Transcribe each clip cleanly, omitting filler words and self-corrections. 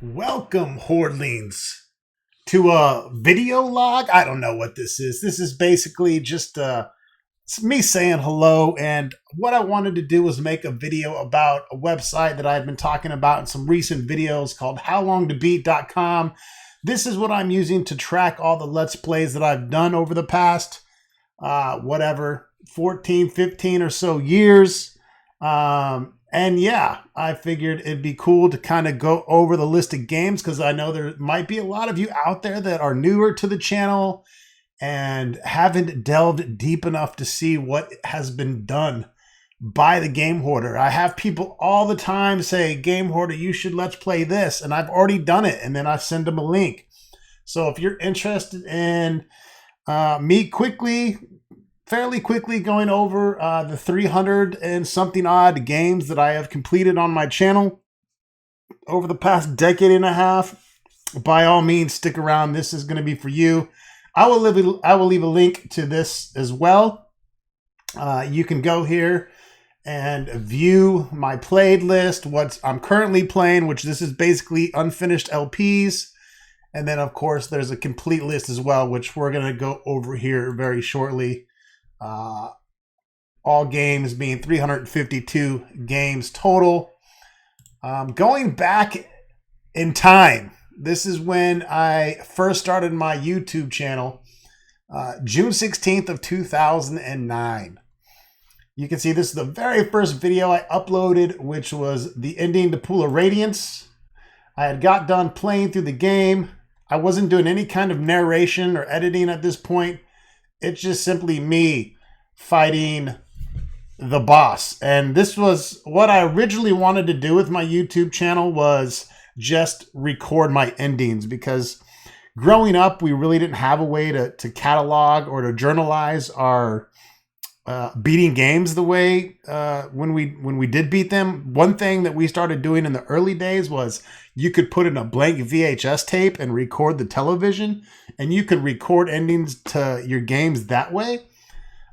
Welcome, Hordlings, to a video log. I don't know what this is. This is basically just me saying hello. And what I wanted to do was make a video about a website that I've been talking about in some recent videos called howlongtobeat.com. This is what I'm using to track all the Let's Plays that I've done over the past, 14, 15 or so years. And yeah, I figured it'd be cool to kind of go over the list of games because I know there might be a lot of you out there that are newer to the channel and haven't delved deep enough to see what has been done by the Game Hoarder. I have people all the time say, Game Hoarder, you should let's play this. And I've already done it. And then I send them a link. So if you're interested in me fairly quickly going over the 300 and something odd games that I have completed on my channel over the past decade and a half, by all means, stick around. This is going to be for you. I will leave a link to this as well. You can go here and view my played list, what I'm currently playing, which this is basically unfinished LPs. And then, of course, there's a complete list as well, which we're going to go over here very shortly. All games being 352 games total. Going back in time, this is when I first started my YouTube channel, June 16th of 2009. You can see this is the very first video I uploaded, which was the ending to Pool of Radiance. I had got done playing through the game. I wasn't doing any kind of narration or editing at this point. It's just simply me fighting the boss. And this was what I originally wanted to do with my YouTube channel, was just record my endings, because growing up, we really didn't have a way to catalog or to journalize our beating games the way when we did beat them. One thing that we started doing in the early days was you could put in a blank VHS tape and record the television, and you could record endings to your games that way.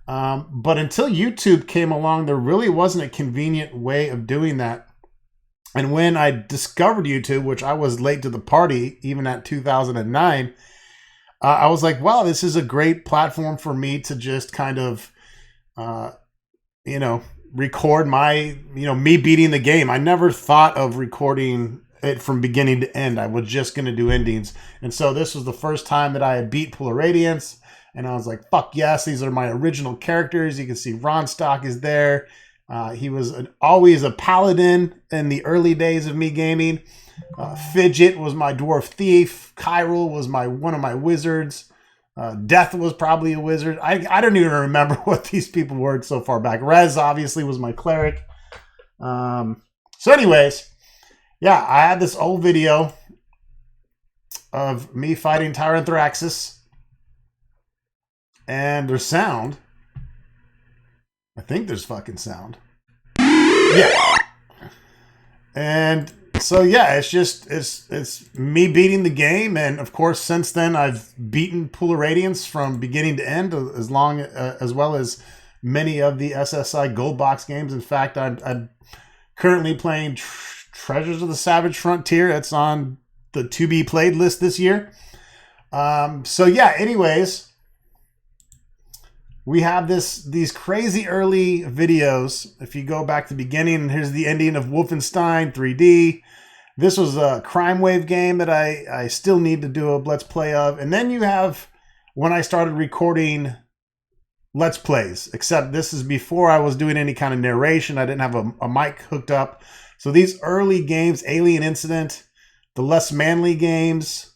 But until YouTube came along, there really wasn't a convenient way of doing that. And when I discovered YouTube, which I was late to the party, even at 2009, I was like, wow, this is a great platform for me to just kind of, record my, me beating the game. I never thought of recording it from beginning to end. I was just going to do endings. And so this was the first time that I had beat Pool of Radiance. And I was like, fuck yes, these are my original characters. You can see Ronstock is there. He was always a paladin in the early days of me gaming. Fidget was my dwarf thief. Kyril was one of my wizards. Death was probably a wizard. I don't even remember what these people were so far back. Rez obviously was my cleric. So anyways, yeah, I had this old video of me fighting Tyranthraxis. And there's sound. I think there's fucking sound. Yeah. And so yeah, it's me beating the game, and of course since then I've beaten Pool of Radiance from beginning to end, as well as many of the SSI Gold Box games. In fact, I'm currently playing Treasures of the Savage Frontier. It's on the to be played list this year. So yeah, anyways, we have these crazy early videos. If you go back to the beginning, and here's the ending of Wolfenstein 3D. This was a Crime Wave game that I still need to do a Let's Play of. And then you have when I started recording Let's Plays, except this is before I was doing any kind of narration. I didn't have a mic hooked up. So these early games, Alien Incident, the less manly games,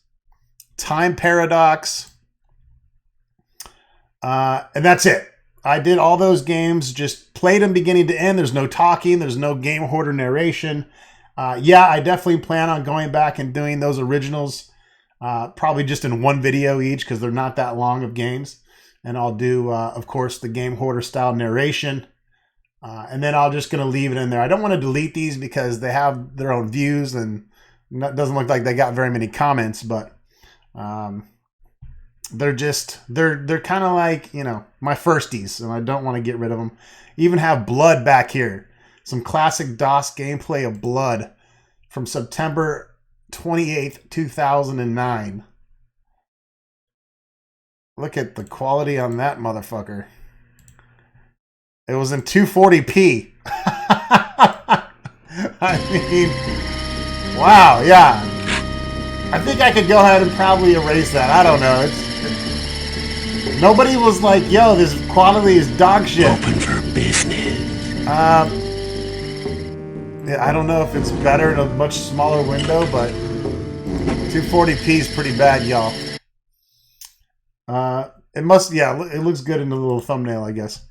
Time Paradox, and that's it. I did all those games, just played them beginning to end. There's no talking. There's no Game Hoarder narration. Yeah, I definitely plan on going back and doing those originals, probably just in one video each, because they're not that long of games. And I'll do, of course, the Game Hoarder style narration. And then I'm just going to leave it in there. I don't want to delete these because they have their own views, and it doesn't look like they got very many comments, but they're kind of like, my firsties, and I don't want to get rid of them. Even have Blood back here. Some classic DOS gameplay of Blood from September 28th, 2009. Look at the quality on that motherfucker. It was in 240p. I mean, wow, yeah. I think I could go ahead and probably erase that. I don't know. Nobody was like, yo, this quality is dog shit. Open for business. Yeah, I don't know if it's better in a much smaller window, but 240p is pretty bad, y'all. It must, yeah, it looks good in the little thumbnail, I guess.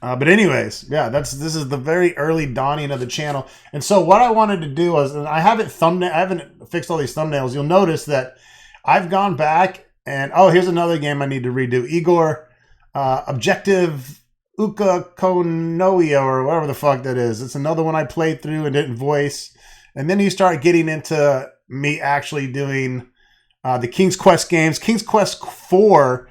But anyways, yeah, this is the very early dawning of the channel. And so what I wanted to do was, and I haven't fixed all these thumbnails. You'll notice that I've gone back and, oh, here's another game I need to redo. Igor, Objective Uka Konoia, or whatever the fuck that is. It's another one I played through and didn't voice. And then you start getting into me actually doing the King's Quest games. King's Quest 4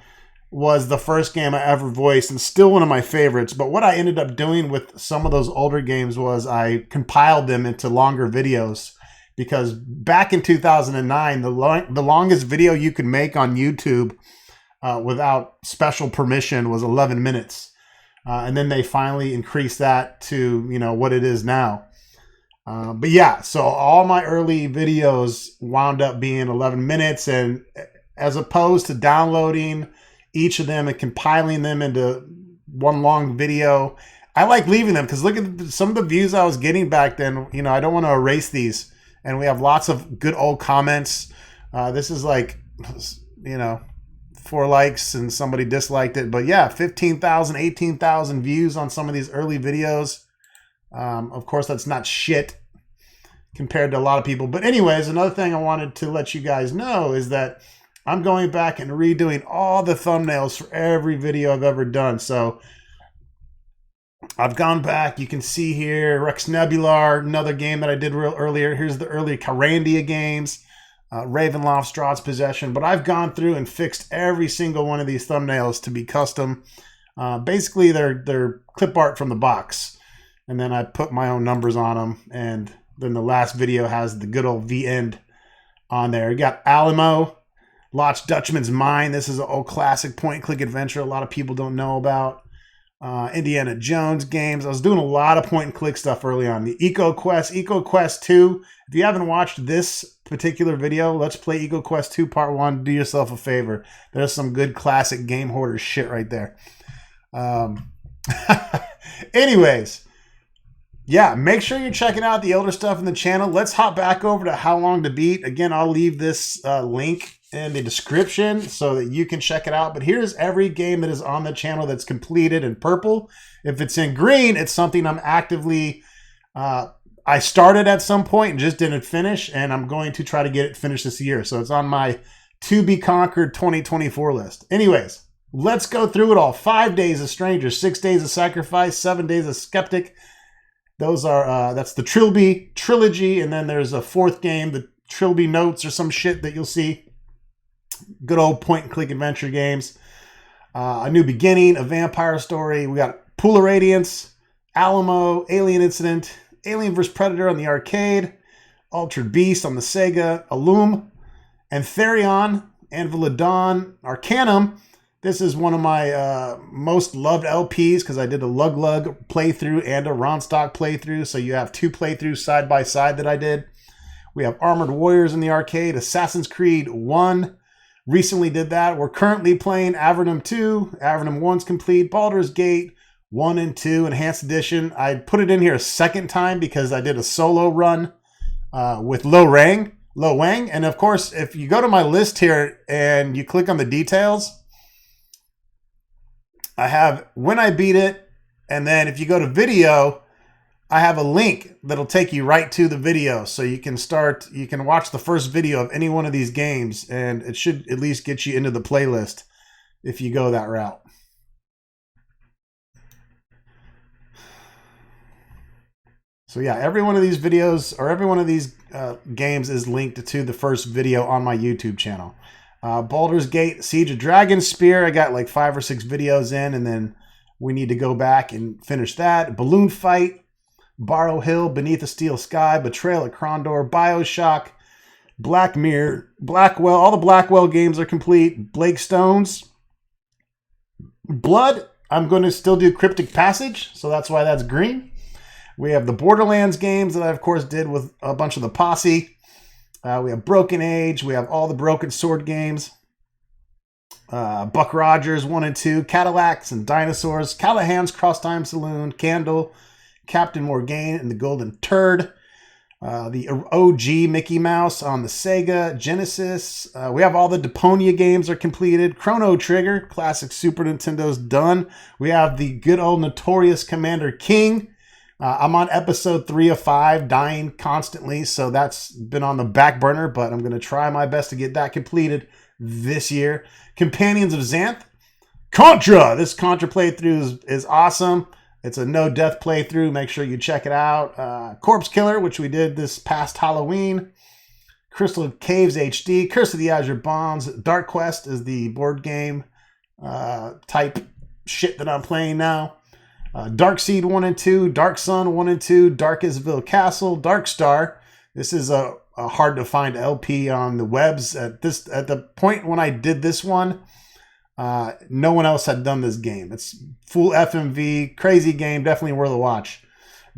was the first game I ever voiced and still one of my favorites. But what I ended up doing with some of those older games was I compiled them into longer videos, because back in 2009, the longest video you could make on YouTube without special permission was 11 minutes. And then they finally increased that to, you know, what it is now. But yeah, so all my early videos wound up being 11 minutes, and as opposed to downloading each of them and compiling them into one long video, I like leaving them, because look at some of the views I was getting back then. You know, I don't want to erase these, and we have lots of good old comments. This is like, you know, 4 likes and somebody disliked it, but yeah, 15,000, 18,000 views on some of these early videos. Of course, that's not shit compared to a lot of people. But anyways, another thing I wanted to let you guys know is that I'm going back and redoing all the thumbnails for every video I've ever done. So I've gone back. You can see here Rex Nebular, another game that I did earlier. Here's the early Carandia games, Ravenloft, Strahd's Possession. But I've gone through and fixed every single one of these thumbnails to be custom. Basically, they're clip art from the box, and then I put my own numbers on them. And then the last video has the good old V end on there. You got Alamo, Loch Dutchman's Mine. This is an old classic point-and-click adventure a lot of people don't know about. Indiana Jones games. I was doing a lot of point-and-click stuff early on. The Eco Quest 2. If you haven't watched this particular video, Let's Play Eco Quest 2 Part 1, do yourself a favor. There's some good classic Game Hoarder shit right there. Anyways, yeah, make sure you're checking out the older stuff in the channel. Let's hop back over to How Long to Beat. Again, I'll leave this link in the description so that you can check it out. But here's every game that is on the channel that's completed in purple. If it's in green, it's something I'm actively, I started at some point and just didn't finish, and I'm going to try to get it finished this year. So it's on my to be conquered 2024 list. Anyways, let's go through it all. 5 Days of Stranger, 6 Days of Sacrifice, 7 Days of Skeptic. Those are, that's the Trilby trilogy. And then there's a 4th game, the Trilby Notes or some shit that you'll see. Good old point-and-click adventure games. A New Beginning, A Vampire Story. We got Pool of Radiance, Alamo, Alien Incident, Alien vs. Predator on the arcade, Altered Beast on the Sega, Illum, Antherion, Anvil of Dawn, Arcanum. This is one of my most loved LPs because I did a Lug Lug playthrough and a Ronstock playthrough. So you have 2 playthroughs side by side that I did. We have Armored Warriors in the arcade, Assassin's Creed 1. Recently did that. We're currently playing Avernum 2. Avernum 1's complete. Baldur's Gate 1 and 2 Enhanced Edition. I put it in here a second time because I did a solo run with Lo Wang. And of course, if you go to my list here and you click on the details, I have when I beat it, and then if you go to video, I have a link that'll take you right to the video. So you can watch the first video of any one of these games, and it should at least get you into the playlist if you go that route. So yeah, every one of these videos or every one of these games is linked to the first video on my YouTube channel. Baldur's Gate, Siege of Dragonspear, I got like 5 or 6 videos in, and then we need to go back and finish that. Balloon Fight, Borrow Hill, Beneath a Steel Sky, Betrayal at Krondor, Bioshock, Black Mirror, Blackwell. All the Blackwell games are complete. Blake Stones. Blood, I'm going to still do Cryptic Passage, so that's why that's green. We have the Borderlands games that I, of course, did with a bunch of the posse. We have Broken Age. We have all the Broken Sword games. Buck Rogers 1 and 2. Cadillacs and Dinosaurs. Callahan's Cross Time Saloon. Candle. Captain Morgaine and the Golden Turd. The OG Mickey Mouse on the Sega Genesis. We have all the Deponia games are completed. Chrono Trigger, classic Super Nintendo's done. We have the good old notorious Commander King. I'm on episode 3 of 5, dying constantly, so that's been on the back burner, but I'm going to try my best to get that completed this year. Companions of Xanth. Contra! This Contra playthrough is awesome. It's a no-death playthrough. Make sure you check it out. Corpse Killer, which we did this past Halloween. Crystal Caves HD. Curse of the Azure Bombs. Dark Quest is the board game type shit that I'm playing now. Dark Seed 1 and 2. Dark Sun 1 and 2. Darkestville Castle. Dark Star. This is a hard to find LP on the webs. At the point when I did this one, no one else had done this game. It's full FMV, crazy game, definitely worth a watch.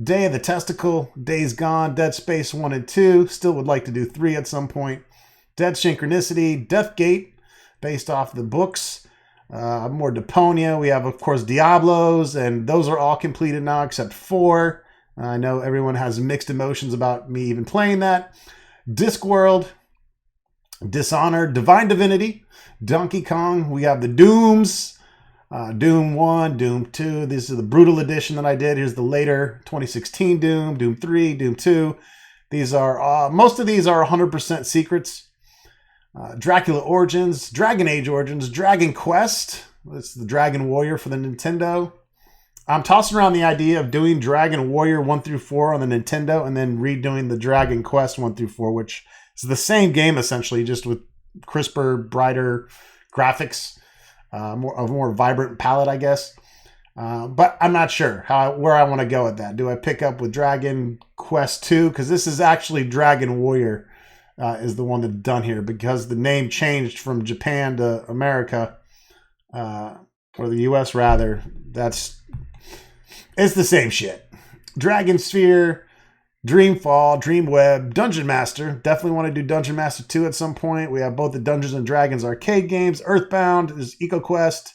Day of the Testicle, Days Gone, Dead Space 1 and 2. Still would like to do 3 at some point. Dead Synchronicity, Deathgate, based off the books. More Deponia. We have, of course, Diablos, and those are all completed now except 4. I know everyone has mixed emotions about me even playing that. Discworld, Dishonored, Divine Divinity, Donkey Kong. We have the Dooms, Doom 1, Doom 2. This is the Brutal Edition that I did. Here's the later 2016 Doom, Doom 3, Doom 2. These are, most of these are 100% secrets. Dracula Origins, Dragon Age Origins, Dragon Quest. It's the Dragon Warrior for the Nintendo. I'm tossing around the idea of doing Dragon Warrior 1 through 4 on the Nintendo and then redoing the Dragon Quest 1 through 4, which is the same game essentially, just with crisper, brighter graphics, more vibrant palette, I guess. But I'm not sure where I want to go with that. Do I pick up with Dragon Quest 2? Because this is actually Dragon Warrior is the one that's done here, because the name changed from Japan to America, or the US rather. It's the same shit. Dragon Sphere, Dreamfall, Dreamweb, Dungeon Master. Definitely want to do Dungeon Master 2 at some point. We have both the Dungeons and Dragons arcade games. Earthbound is EcoQuest.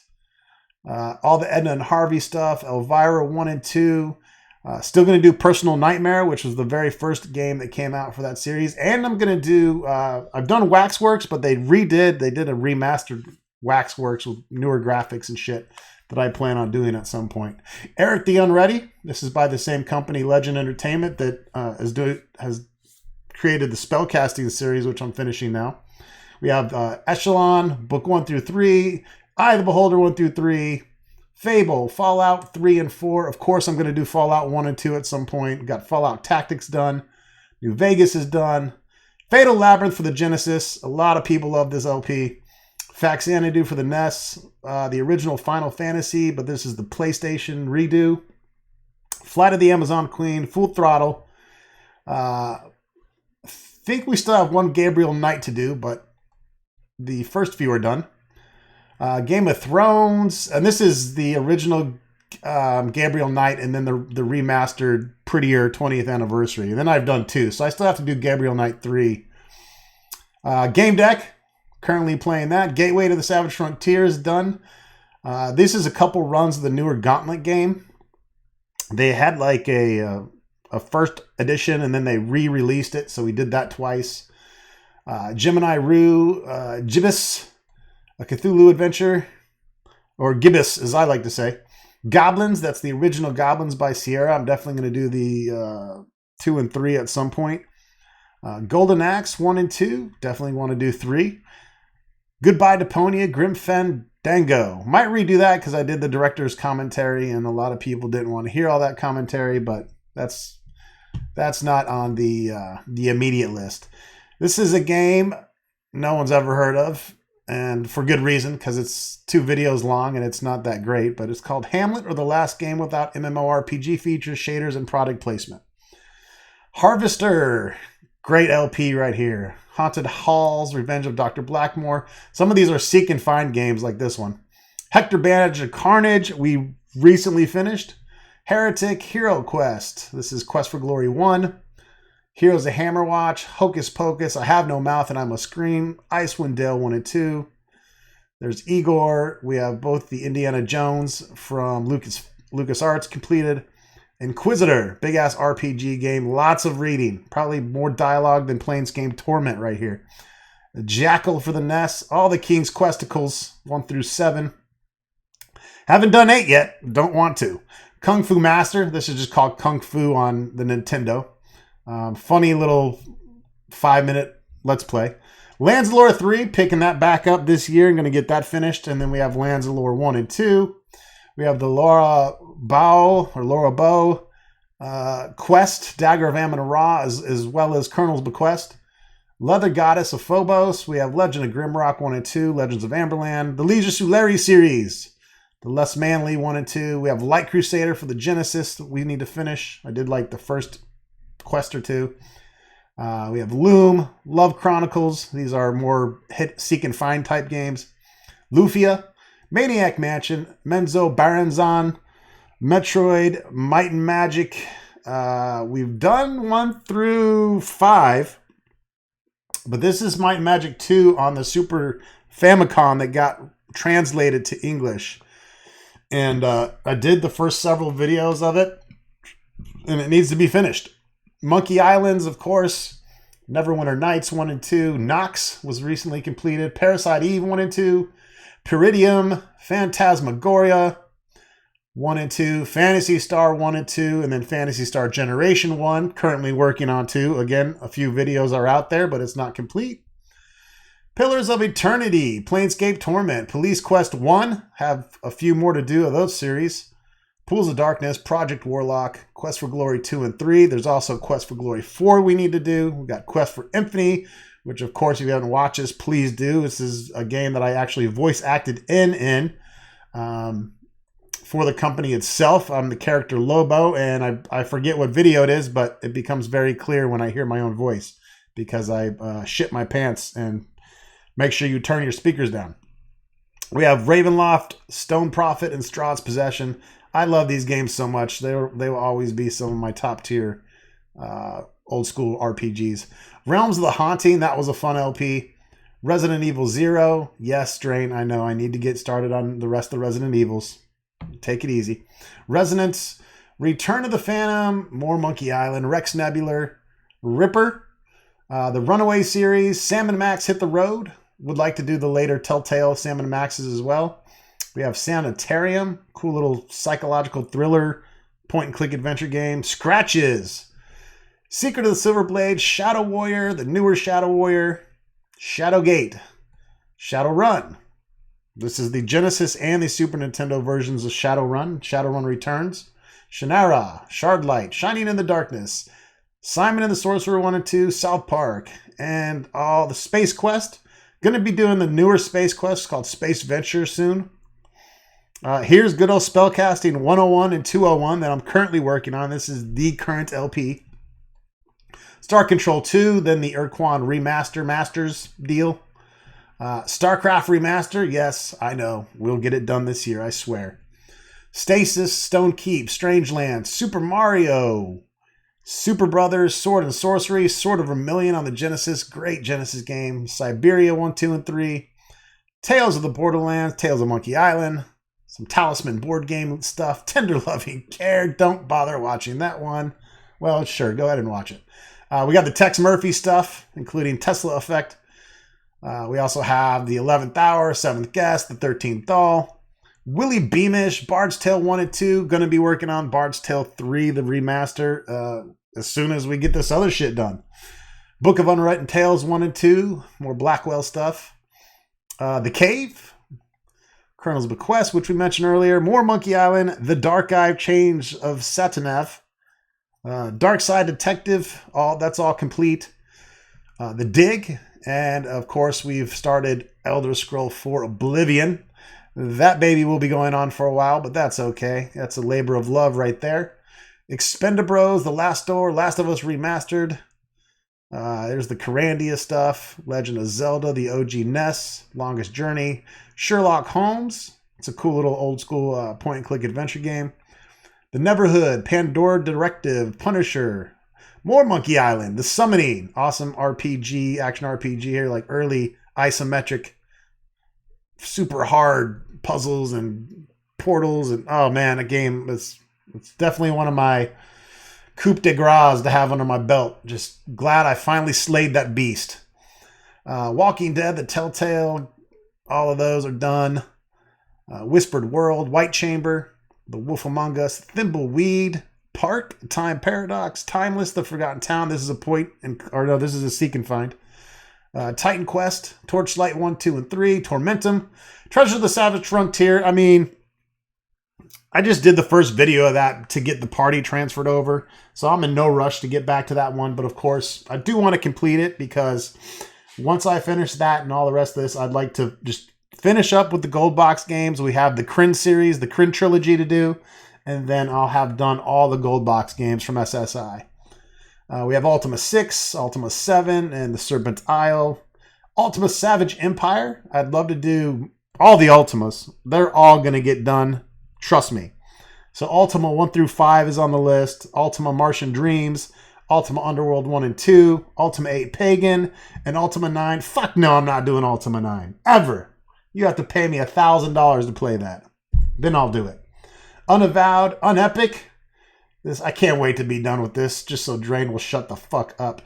All the Edna and Harvey stuff. Elvira 1 and 2. Still going to do Personal Nightmare, which was the very first game that came out for that series. And I'm going to do... I've done Waxworks, but they did a remastered Waxworks with newer graphics and shit that I plan on doing at some point. Eric the Unready. This is by the same company, Legend Entertainment, that has created the Spellcasting series, which I'm finishing now. We have Echelon, Book 1 through 3, Eye of the Beholder 1 through 3, Fable, Fallout 3 and 4. Of course, I'm going to do Fallout 1 and 2 at some point. Got Fallout Tactics done. New Vegas is done. Fatal Labyrinth for the Genesis. A lot of people love this LP. Faxanadu for the NES, the original Final Fantasy, but this is the PlayStation redo. Flight of the Amazon Queen, Full Throttle. Think we still have one Gabriel Knight to do, but the first few are done. Game of Thrones, and this is the original Gabriel Knight, and then the remastered, prettier 20th anniversary. And then I've done 2, so I still have to do Gabriel Knight 3. Game Deck. Currently playing that. Gateway to the Savage Frontier is done. This is a couple runs of the newer Gauntlet game. They had like a first edition and then they re-released it, so we did that twice. Gemini Rue, Gibbous, a Cthulhu adventure, or Gibbous as I like to say. Goblins, that's the original Goblins by Sierra. I'm definitely going to do the 2 and 3 at some point. Golden Axe 1 and 2, definitely want to do 3. Goodbye Deponia, Grim Fandango. Might redo that because I did the director's commentary and a lot of people didn't want to hear all that commentary, but that's not on the immediate list. This is a game no one's ever heard of. and for good reason, because it's 2 videos long and it's not that great, but it's called Hamlet, or the last game without MMORPG features, shaders, and product placement. Harvester, great LP right here. Haunted Halls, Revenge of Dr. Blackmore. Some of these are seek and find games like this one. Hector Bandage of Carnage, we recently finished. Heretic, Hero Quest. This is Quest for Glory 1. Heroes of Hammerwatch, Hocus Pocus, I Have No Mouth and I Must Scream, Icewind Dale 1 and 2. There's Igor. We have both the Indiana Jones from LucasArts completed. Inquisitor, big-ass RPG game, lots of reading. Probably more dialogue than Planescape Torment right here. Jackal for the NES, all the King's Questicles, 1 through 7. Haven't done 8 yet, don't want to. Kung Fu Master, this is just called Kung Fu on the Nintendo. Funny little 5-minute Let's Play. Lands of Lore 3, picking that back up this year. I'm going to get that finished. And then we have Lands of Lore 1 and 2. We have the Laura Bow Quest, Dagger of Amun-Ra, as well as Colonel's Bequest. Leather Goddess of Phobos. We have Legend of Grimrock 1 and 2. Legends of Amberland. The Liege Suleri series. The Less Manly 1 and 2. We have Light Crusader for the Genesis that we need to finish. I did like the first quest or 2. We have Loom, Love Chronicles. These are more hit, seek and find type games. Lufia, Maniac Mansion, Menzo Baranzan, Metroid, Might and Magic. We've done 1 through 5, but this is Might and Magic 2 on the Super Famicom that got translated to English. And I did the first several videos of it, and it needs to be finished. Monkey Islands, of course. Neverwinter Nights 1 and 2. Nox was recently completed. Parasite Eve 1 and 2. Peridium, Phantasmagoria 1 and 2. Phantasy Star 1 and 2. And then Phantasy Star Generation 1. Currently working on 2. Again, a few videos are out there, but it's not complete. Pillars of Eternity, Planescape Torment, Police Quest 1. Have a few more to do of those series. Pools of Darkness, Project Warlock, Quest for Glory 2 and 3. There's also Quest for Glory 4 we need to do. We've got Quest for Infinity, which, of course, if you haven't watched this, please do. This is a game that I actually voice acted in for the company itself. I'm the character Lobo, and I forget what video it is, but it becomes very clear when I hear my own voice because I shit my pants. And make sure you turn your speakers down. We have Ravenloft, Stone Prophet, and Strahd's Possession. I love these games so much. They will always be some of my top tier old school RPGs. Realms of the Haunting, that was a fun LP. Resident Evil 0, yes, Strain, I know. I need to get started on the rest of the Resident Evils. Take it easy. Resonance, Return of the Phantom, more Monkey Island, Rex Nebular, Ripper, the Runaway series, Sam & Max Hit the Road. Would like to do the later Telltale Sam & Maxes as well. We have Sanitarium, cool little psychological thriller, point-and-click adventure game. Scratches, Secret of the Silver Blade, Shadow Warrior, the newer Shadow Warrior, Shadowgate, Shadowrun. This is the Genesis and the Super Nintendo versions of Shadowrun. Shadowrun Returns. Shannara, Shardlight, Shining in the Darkness, Simon and the Sorcerer 1 and 2, South Park, and the Space Quest. Going to be doing the newer Space Quest called Space Venture soon. Here's good old Spellcasting 101 and 201 that I'm currently working on. This is the current LP. Star Control 2, then the Urquan Masters deal. StarCraft Remaster, yes, I know. We'll get it done this year, I swear. Stasis, Stone Keep, Strangeland, Super Mario, Super Brothers, Sword and Sorcery, Sword of Vermilion on the Genesis, great Genesis game. Siberia 1, 2, and 3. Tales of the Borderlands, Tales of Monkey Island. Some Talisman board game stuff. Tender Loving Care. Don't bother watching that one. Well, sure. Go ahead and watch it. We got the Tex Murphy stuff, including Tesla Effect. We also have the 11th Hour, 7th Guest, the 13th Doll. Willie Beamish, Bard's Tale 1 and 2. Going to be working on Bard's Tale 3, the remaster, as soon as we get this other shit done. Book of Unwritten Tales 1 and 2. More Blackwell stuff. The Cave. Colonel's Bequest, which we mentioned earlier. More Monkey Island. The Dark Eye Change of Satanev. Dark Side Detective. That's all complete. The Dig And of course, we've started Elder Scroll 4 Oblivion. That baby will be going on for a while, but that's okay. That's a labor of love right there. Expendabros, The Last Door, Last of Us Remastered. There's the Carandia stuff. Legend of Zelda, the OG NES, Longest Journey. Sherlock Holmes. It's a cool little old school point-and-click adventure game. The Neverhood, Pandora Directive, Punisher. More Monkey Island, The Summoning. Awesome RPG, action RPG here, like early isometric, super hard puzzles and portals. And oh man, a game it's definitely one of my coup de grace to have under my belt. Just glad I finally slayed that beast. Walking Dead, The Telltale, all of those are done. Whispered World, White Chamber, The Wolf Among Us, Thimbleweed Park, Time Paradox, Timeless, The Forgotten Town. This is this is a seek and find. Titan Quest, Torchlight 1, 2, and 3, Tormentum, Treasure of the Savage Frontier. I mean, I just did the first video of that to get the party transferred over, so I'm in no rush to get back to that one. But of course, I do want to complete it because once I finish that and all the rest of this, I'd like to just finish up with the gold box games. We have the Kryn series, the Kryn trilogy to do, and then I'll have done all the gold box games from SSI. We have Ultima 6, Ultima 7, and the Serpent Isle. Ultima Savage Empire. I'd love to do all the Ultimas. They're all going to get done. Trust me. So Ultima 1 through 5 is on the list. Ultima Martian Dreams. Ultima Underworld 1 and 2. Ultima 8 Pagan. And Ultima 9. Fuck no, I'm not doing Ultima 9. Ever. You have to pay me $1,000 to play that. Then I'll do it. Unavowed. Unepic. I can't wait to be done with this, just so Drain will shut the fuck up.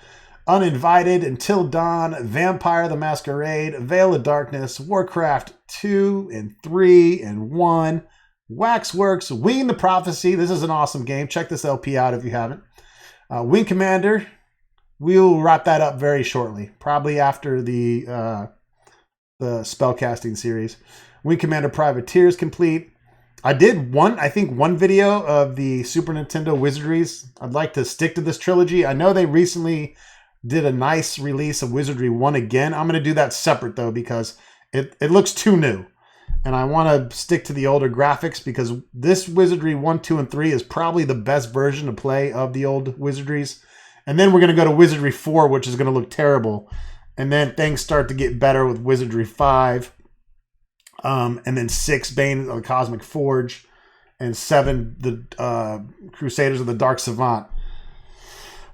Uninvited, Until Dawn, Vampire the Masquerade, Veil of Darkness, Warcraft 2 and 3 and 1, Waxworks, Wing the Prophecy. This is an awesome game. Check this LP out if you haven't. Wing Commander. We'll wrap that up very shortly, probably after the spellcasting series. Wing Commander Privateers complete. I did one video of the Super Nintendo Wizardries. I'd like to stick to this trilogy. I know they recently did a nice release of Wizardry 1 again. I'm going to do that separate though because it looks too new. And I want to stick to the older graphics because this Wizardry 1, 2, and 3 is probably the best version to play of the old Wizardries. And then we're going to go to Wizardry 4, which is going to look terrible. And then things start to get better with Wizardry 5. And then 6, Bane of the Cosmic Forge, and 7, the Crusaders of the Dark Savant,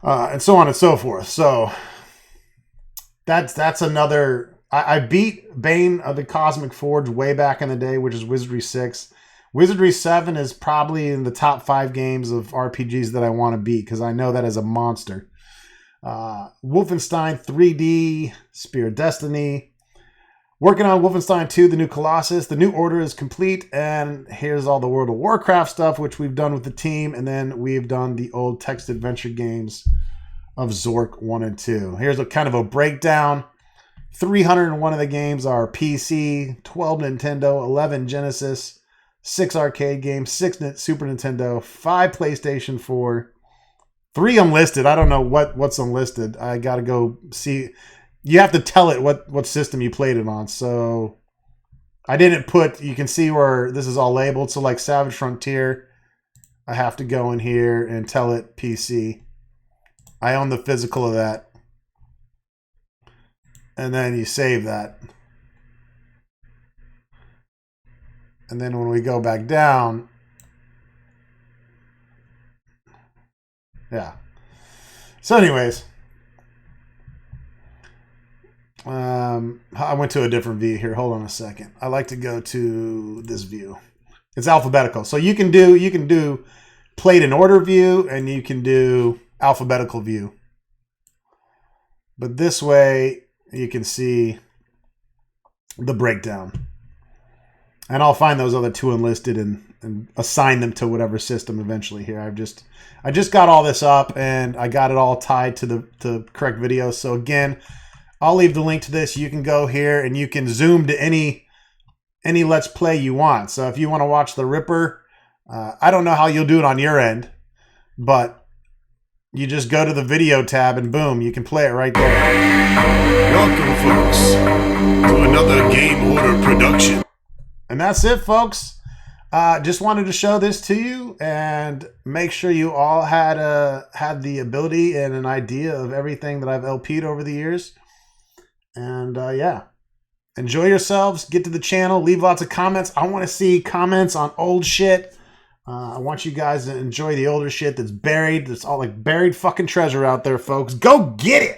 and so on and so forth. So that's another. I beat Bane of the Cosmic Forge way back in the day, which is Wizardry 6. Wizardry 7 is probably in the top 5 games of RPGs that I want to beat because I know that as a monster. Wolfenstein 3D, Spear of Destiny. Working on Wolfenstein 2, The New Colossus. The New Order is complete, and here's all the World of Warcraft stuff, which we've done with the team, and then we've done the old text adventure games of Zork 1 and 2. Here's a kind of a breakdown. 301 of the games are PC, 12 Nintendo, 11 Genesis, 6 arcade games, 6 Super Nintendo, 5 PlayStation 4, 3 unlisted. I don't know what's unlisted. I got to go see. You have to tell it what system you played it on. So I didn't put, you can see where this is all labeled. So like Savage Frontier, I have to go in here and tell it PC. I own the physical of that. And then you save that. And then when we go back down, yeah. So anyways, I went to a different view here. Hold on a second. I like to go to this view. It's alphabetical. So you can do played in order view and you can do alphabetical view. But this way you can see the breakdown. And I'll find those other 2 unlisted and assign them to whatever system eventually here. I just got all this up and I got it all tied to the correct video. So again, I'll leave the link to this. You can go here and you can zoom to any Let's Play you want. So if you want to watch the Ripper, I don't know how you'll do it on your end, but You just go to the video tab and boom, you can play it right there. Welcome, folks, to another Game Hoarder production. And that's it, folks. Just wanted to show this to you and make sure you all had the ability and an idea of everything that I've LP'd over the years. And yeah, enjoy yourselves. Get to the channel. Leave lots of comments. I want to see comments on old shit. I want you guys to enjoy the older shit that's buried. It's all like buried fucking treasure out there, folks. Go get it!